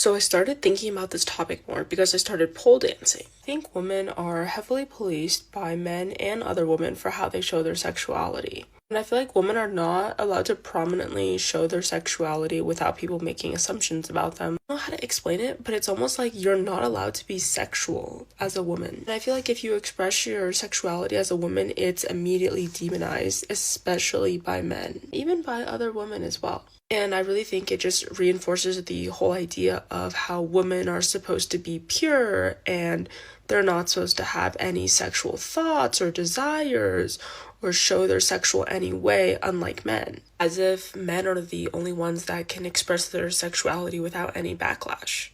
So I started thinking about this topic more because I started pole dancing. I think women are heavily policed by men and other women for how they show their sexuality. And I feel like women are not allowed to prominently show their sexuality without people making assumptions about them. I don't know how to explain it, but it's almost like you're not allowed to be sexual as a woman. And I feel like if you express your sexuality as a woman, it's immediately demonized, especially by men, even by other women as well. And I really think it just reinforces the whole idea of how women are supposed to be pure and they're not supposed to have any sexual thoughts or desires or show their sexual any way, unlike men. As if men are the only ones that can express their sexuality without any backlash.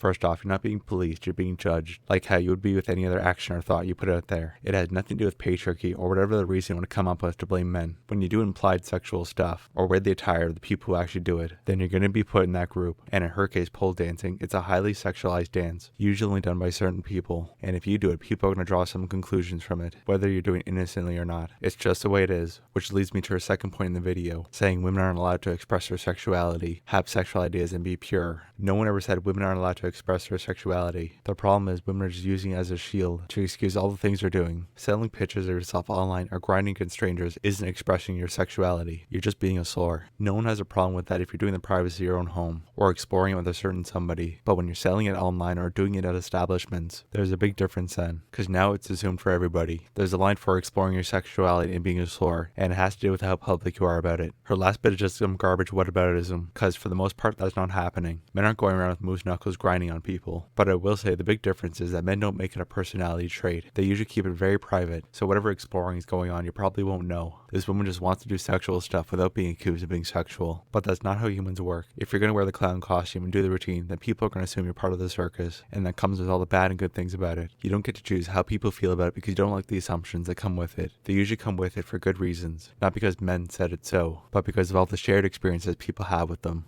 First off, you're not being policed, you're being judged, like how you would be with any other action or thought you put out there. It has nothing to do with patriarchy or whatever the reason you want to come up with to blame men. When you do implied sexual stuff, or wear the attire of the people who actually do it, then you're going to be put in that group. And in her case, pole dancing, it's a highly sexualized dance, usually only done by certain people. And if you do it, people are going to draw some conclusions from it, whether you're doing it innocently or not. It's just the way it is, which leads me to her second point in the video, saying women aren't allowed to express their sexuality, have sexual ideas, and be pure. No one ever said women aren't allowed to express their sexuality. The problem is women are just using it as a shield to excuse all the things they're doing. Selling pictures of yourself online or grinding against strangers isn't expressing your sexuality. You're just being a slur. No one has a problem with that if you're doing the privacy of your own home or exploring it with a certain somebody. But when you're selling it online or doing it at establishments, there's a big difference then. Because now it's assumed for everybody. There's a line for exploring your sexuality and being a slur, and it has to do with how public you are about it. Her last bit is just some garbage whataboutism, because for the most part that's not happening. Men aren't going around with moose knuckles grinding on people. But I will say the big difference is that men don't make it a personality trait. They usually keep it very private, so whatever exploring is going on you probably won't know. This woman just wants to do sexual stuff without being accused of being sexual. But that's not how humans work. If you're going to wear the clown costume and do the routine, then people are going to assume you're part of the circus, and that comes with all the bad and good things about it. You don't get to choose how people feel about it because you don't like the assumptions that come with it. They usually come with it for good reasons, not because men said it so, but because of all the shared experiences people have with them.